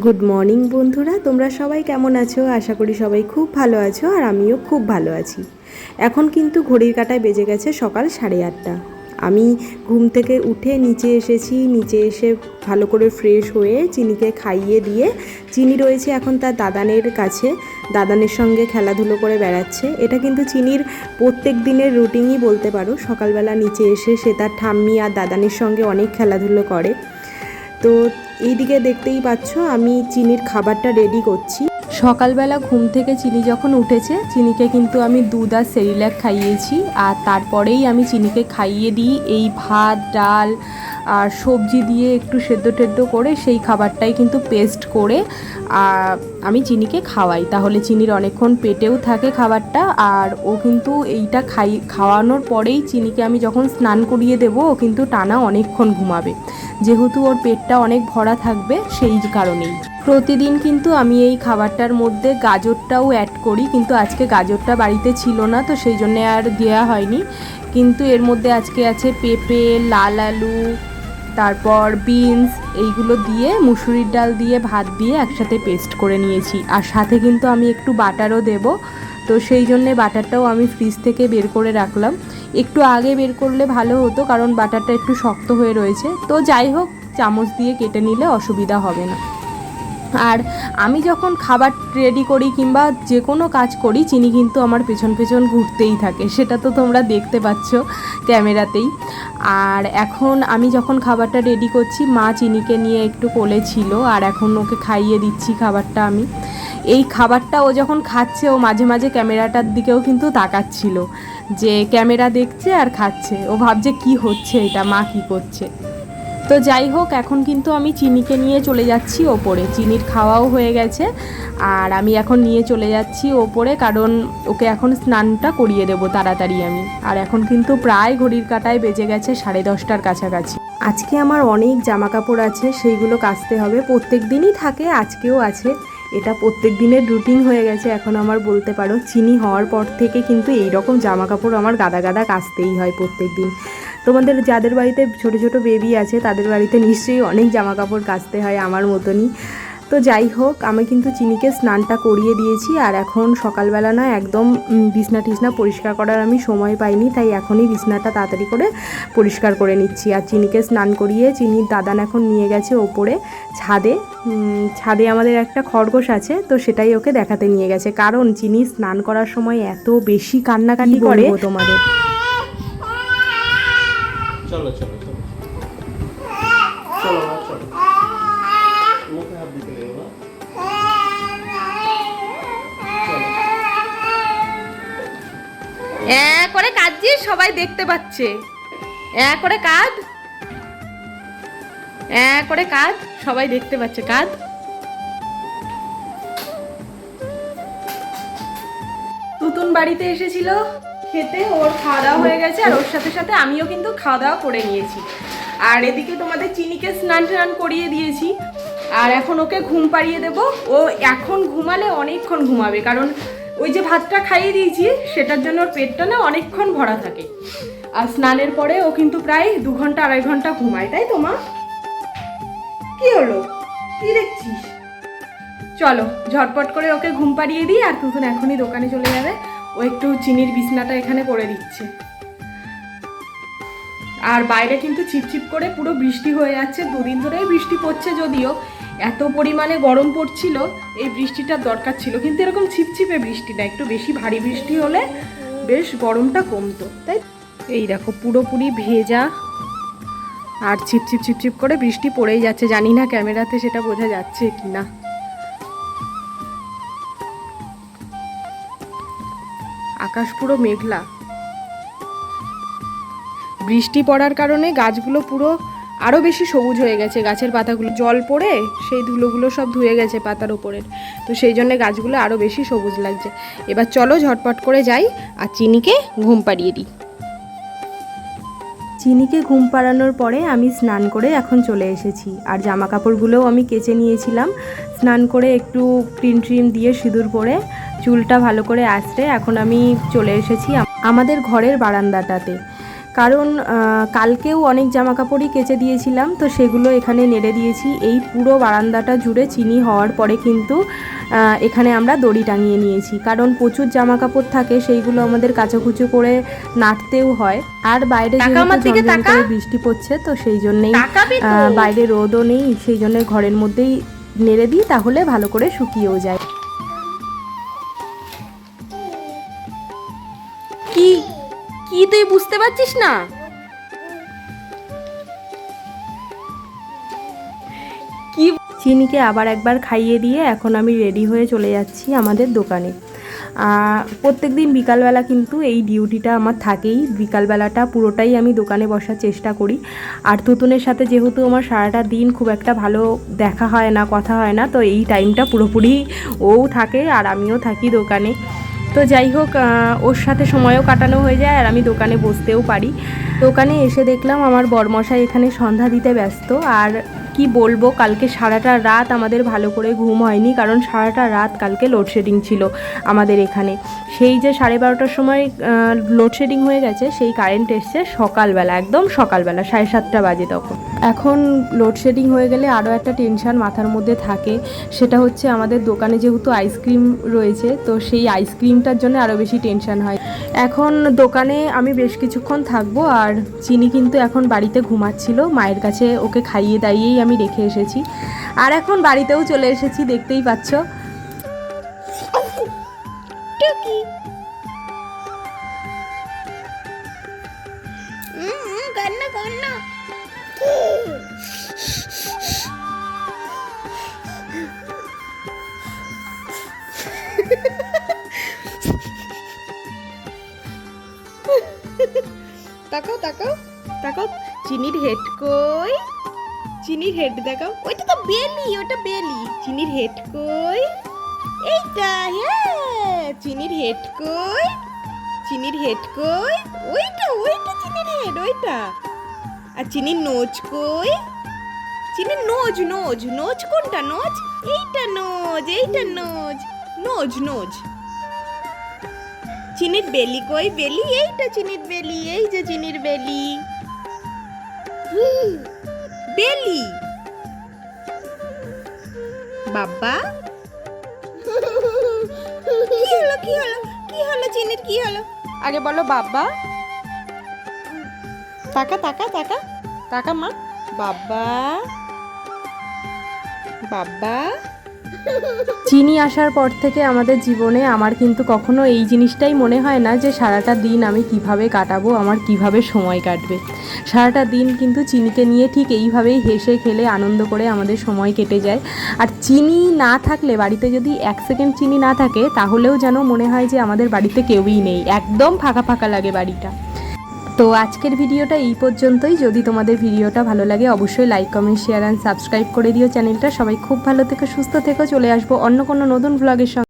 Good morning বন্ধুরা, তোমরা সবাই কেমন আছো? আশা করি সবাই খুব ভালো আছো, আর আমিও খুব ভালো আছি। এখন কিন্তু ঘড়ির কাঁটায় বেজে গেছে সকাল 8:30। আমি ঘুম থেকে উঠে নিচে এসেছি। নিচে এসে ভালো করে ফ্রেশ হয়ে চিনিকে খাইয়ে দিয়ে, চিনি রয়েছে এখন তার দাদানের কাছে, দাদানের সঙ্গে খেলাধুলো করে বেড়াচ্ছে। এটা কিন্তু চিনির প্রত্যেক দিনের রুটিনই বলতে পারো। সকালবেলা নিচে এসে সে তার ঠাম্মি আর দাদানের সঙ্গে অনেক খেলাধুলো করে। তো এইদিকে দেখতেই পাচ্ছ আমি চিনির খাবারটা রেডি করছি। সকালবেলা ঘুম থেকে চিনি যখন উঠেছে, চিনিকে কিন্তু আমি দুধ আর সেরিল্যাক খাইয়েছি, আর তারপরেই আমি চিনিকে খাইয়ে দিই এই ভাত ডাল আর সবজি দিয়ে একটু সেদ্ধ টেদ্ধ করে সেই খাবারটাই কিন্তু পেস্ট করে আমি চিনিকে খাওয়াই। তাহলে চিনির অনেকক্ষণ পেটেও থাকে খাবারটা, আর ও কিন্তু এইটা খাওয়ানোর পরেই চিনিকে আমি যখন স্নান করিয়ে দেবো, ও কিন্তু টানা অনেকক্ষণ ঘুমাবে, যেহেতু ওর পেটটা অনেক ভরা থাকবে সেই কারণেই। প্রতিদিন কিন্তু আমি এই খাবারটার মধ্যে গাজরটাও অ্যাড করি, কিন্তু আজকে গাজরটা বাড়িতে ছিল না, তো সেই জন্য আর দেওয়া হয়নি। কিন্তু এর মধ্যে আজকে আছে পেঁপে, লাল আলু, তারপর বিনস, এইগুলো দিয়ে মুসুরির ডাল দিয়ে ভাত দিয়ে একসাথে পেস্ট করে নিয়েছি। আর সাথে কিন্তু আমি একটু বাটারও দেব, তো সেই জন্যে বাটারটাও আমি ফ্রিজ থেকে বের করে রাখলাম। একটু আগে বের করলে ভালো হতো, কারণ বাটারটা একটু শক্ত হয়ে রয়েছে। তো যাই হোক, চামচ দিয়ে কেটে নিলে অসুবিধা হবে না। আর আমি যখন খাবার রেডি করি কিংবা যে কোনো কাজ করি, চিনি কিন্তু আমার পেছন পেছন ঘুরতেই থাকে, সেটা তো তোমরা দেখতে পাচ্ছ ক্যামেরাতেই। আর এখন আমি যখন খাবারটা রেডি করছি, মা চিনিকে নিয়ে একটু কোলে ছিল, আর এখন ওকে খাইয়ে দিচ্ছি খাবারটা আমি। এই খাবারটা ও যখন খাচ্ছে, ও মাঝে মাঝে ক্যামেরাটার দিকেও কিন্তু তাকাচ্ছিল, যে ক্যামেরা দেখছে আর খাচ্ছে। ও ভাবছে কি হচ্ছে এটা, মা কি করছে। তো যাই হোক, এখন কিন্তু আমি চিনিকে নিয়ে চলে যাচ্ছি ওপরে। চিনির খাওয়াও হয়ে গেছে, আর আমি এখন নিয়ে চলে যাচ্ছি ওপরে, কারণ ওকে এখন স্নানটা করিয়ে দেবো তাড়াতাড়ি আমি। আর এখন কিন্তু প্রায় ঘড়ির কাঁটায় বেজে গেছে 10:30টার কাছাকাছি। আজকে আমার অনেক জামা কাপড় আছে, সেইগুলো কাচতে হবে। প্রত্যেক দিনই থাকে, আজকেও আছে। এটা প্রত্যেক দিনের রুটিন হয়ে গেছে এখন আমার, বলতে পারো। চিনি হওয়ার পর থেকে কিন্তু এই রকম জামা কাপড় আমার গাদা গাদা কাচতেই হয় প্রত্যেক দিন। তোমাদের যাদের বাড়িতে ছোট ছোট বেবি আছে, তাদের বাড়িতে নিশ্চয়ই অনেক জামা কাপড় কাচতে হয় আমার মতনই। তো যাই হোক, আমি কিন্তু চিনিকে স্নানটা করিয়ে দিয়েছি, আর এখন সকালবেলা না একদম বিছনা টিছনা পরিষ্কার করার আমি সময় পাইনি, তাই এখনই বিছনাটা তাড়াতাড়ি করে পরিষ্কার করে নিচ্ছি। আর চিনিকে স্নান করিয়ে চিনির দাদান এখন নিয়ে গেছে ওপরে ছাদে। ছাদে আমাদের একটা খরগোশ আছে, তো সেটাই ওকে দেখাতে নিয়ে গেছে, কারণ চিনি স্নান করার সময় এত বেশি কান্নাকাটি করে তোমাদের। চলো চলো চলো চলো চলো, মুখে হাত দিতে নেই না। করে কাঁদছিস, সবাই দেখতে পাচ্ছে। করে কাঁদ, করে কাঁদ, সবাই দেখতে পাচ্ছে, কাঁদ। তুতুন বাড়িতে এসেছিল খেতে, ওর খাওয়া দাওয়া হয়ে গেছে, আর ওর সাথে সাথে আমিও কিন্তু খাওয়া দাওয়া করে নিয়েছি। আর এদিকে তোমাদের চিনিকে স্নান টান করিয়ে দিয়েছি, আর এখন ওকে ঘুম পাড়িয়ে দেব। ও এখন ঘুমালে অনেকক্ষণ ঘুমাবে, কারণ ওই যে ভাতটা খাইয়ে দিয়েছি, সেটার জন্য ওর পেটটা না অনেকক্ষণ ভরা থাকে। আর স্নানের পরে ও কিন্তু প্রায় 2 ঘন্টা 2.5 ঘন্টা ঘুমায়, তাই তো মা? কি হলো, কি দেখছিস? চলো ঝটপট করে ওকে ঘুম পাড়িয়ে দিই, আর তুতুন এখনই দোকানে চলে যাবে। ও একটু চিনির বিছনাটা এখানে করে দিচ্ছে। আর বাইরে কিন্তু চিপচিপ করে পুরো বৃষ্টি হয়ে যাচ্ছে, 2 দিন ধরেই বৃষ্টি পড়ছে, যদিও এত পরিমাণে গরম পড়ছিল, এই বৃষ্টিটার দরকার ছিল, কিন্তু এরকম ছিপছিপে বৃষ্টি না, একটু বেশি ভারী বৃষ্টি হলে বেশ গরমটা কমতো, তাই। এই দেখো পুরোপুরি ভেজা, আর ছিপছিপ ছিপছিপ করে বৃষ্টি পড়েই যাচ্ছে। জানি না ক্যামেরাতে সেটা বোঝা যাচ্ছে কি না। আকাশ পুরো মেঘলা। বৃষ্টি পড়ার কারণে গাছগুলো পুরো আরও বেশি সবুজ হয়ে গেছে। গাছের পাতাগুলো জল পড়ে সেই ধুলোগুলো সব ধুয়ে গেছে পাতার উপরের, তো সেই জন্য গাছগুলো আরও বেশি সবুজ লাগছে। এবার চলো ঝটপট করে যাই আর চিনিকে ঘুম পাড়িয়ে দিই। চিনিকে ঘুম পাড়ানোর পরে আমি স্নান করে এখন চলে এসেছি, আর জামা কাপড়গুলোও আমি কেচে নিয়েছিলাম। স্নান করে একটু ক্রিম ট্রিম দিয়ে সিঁদুর পরে চুলটা ভালো করে আঁচড়ে এখন আমি চলে এসেছি আমাদের ঘরের বারান্দাটাতে। কারণ কালকেও অনেক জামা কাপড়ই কেচে দিয়েছিলাম, তো সেগুলো এখানে নেড়ে দিয়েছি। এই পুরো বারান্দাটা জুড়ে চিনি হওয়ার পরে কিন্তু এখানে আমরা দড়ি টাঙিয়ে নিয়েছি, কারণ প্রচুর জামা কাপড় থাকে, সেইগুলো আমাদের কাচাকুচো করে নাড়তেও হয়। আর বাইরে যেহেতু বৃষ্টি পড়ছে, তো সেই জন্যেই বাইরে রোদও নেই, সেই জন্য ঘরের মধ্যেই নেড়ে দিই, তাহলে ভালো করে শুকিয়েও যায়। কি কি তুই বুঝতে পারছিস না? কি চিনিকে আবার একবার খাইয়ে দিয়ে এখন আমি রেডি হয়ে চলে যাচ্ছি আমাদের দোকানে। প্রত্যেক দিন বিকালবেলা কিন্তু এই ডিউটিটা আমার থাকেই, বিকালবেলাটা পুরোটাই আমি দোকানে বসার চেষ্টা করি। আর তুতুনের সাথে যেহেতু আমার সারাটা দিন খুব একটা ভালো দেখা হয় না, কথা হয় না, তো এই টাইমটা পুরোপুরি ও থাকে আর আমিও থাকি দোকানে। তো যাই হোক, ওর সাথে সময়ও কাটানো হয়ে যায় আর আমি দোকানে বসতেও পারি। দোকানে এসে দেখলাম আমার বরমশাই এখানে সন্ধ্যা দিতে ব্যস্ত। আর কি বলবো, কালকে সারাটা রাত আমাদের ভালো করে ঘুম হয়নি, কারণ সারাটা রাত কালকে লোডশেডিং ছিল আমাদের এখানে। সেই যে 12:30টার সময় লোডশেডিং হয়ে গেছে, সেই কারেন্ট এসছে সকালবেলা, একদম সকালবেলা 7:30 বাজে তখন। এখন লোডশেডিং হয়ে গেলে আরও একটা টেনশান মাথার মধ্যে থাকে, সেটা হচ্ছে আমাদের দোকানে যেহেতু আইসক্রিম রয়েছে, তো সেই আইসক্রিমটার জন্য আরও বেশি টেনশান হয়। এখন দোকানে আমি বেশ কিছুক্ষণ থাকবো, আর চিনি কিন্তু এখন বাড়িতে ঘুমাচ্ছিল, মায়ের কাছে ওকে খাইয়ে দাইয়েই আমি রেখে এসেছি। আর এখন বাড়িতেও চলে এসেছি, দেখতেই পাচ্ছ। তাকাও তাকাও তাকাও, চিনির হেড কই? চিনির হেড দেখাও। ওইটা তো বেলি, ওটা বেলি। চিনির হেড কই? এইটা, হ্যাঁ। চিনির হেড কই? চিনির হেড কই? ওইটা ওইটা চিনির হেড, ওইটা। আর চিনির নোজ কই? চিনির নোজ নোজ নোজ কোনটা? নোজ এইটা, নোজ এইটা, নোজ নোজ নোজ। চিনির বেলি কই? বেলি এইটা চিনির বেলি, এই যে চিনির বেলি। বেলি বাবা। কি হলো কি হলো কি হলো চিনির, কি হলো আগে বলো বাবা। তাকা তাকা তাকা তাকা মা। বাবা বাবা। চিনি আসার পর থেকে আমাদের জীবনে আমার কিন্তু কখনো এই জিনিসটাই মনে হয় না যে সারাটা দিন আমি কিভাবে কাটাবো, আমার কিভাবে সময় কাটবে। সারাটা দিন কিন্তু চিনিকে নিয়ে ঠিক এইভাবেই হেসে খেলে আনন্দ করে আমাদের সময় কেটে যায়। আর চিনি না থাকলে, বাড়িতে যদি 1 সেকেন্ড চিনি না থাকে, তাহলেও যেন মনে হয় যে আমাদের বাড়িতে কেউই নেই, একদম ফাঁকা ফাঁকা লাগে বাড়িটা। তো আজকের ভিডিওটা এই পর্যন্তই। যদি তোমাদের ভিডিওটা ভালো লাগে অবশ্যই like, comment, share and subscribe করে দিও চ্যানেলটা। সবাই খুব ভালো থেকো, সুস্থ থেকো। চলে আসবো অন্য কোনো নতুন ভ্লগের সঙ্গে।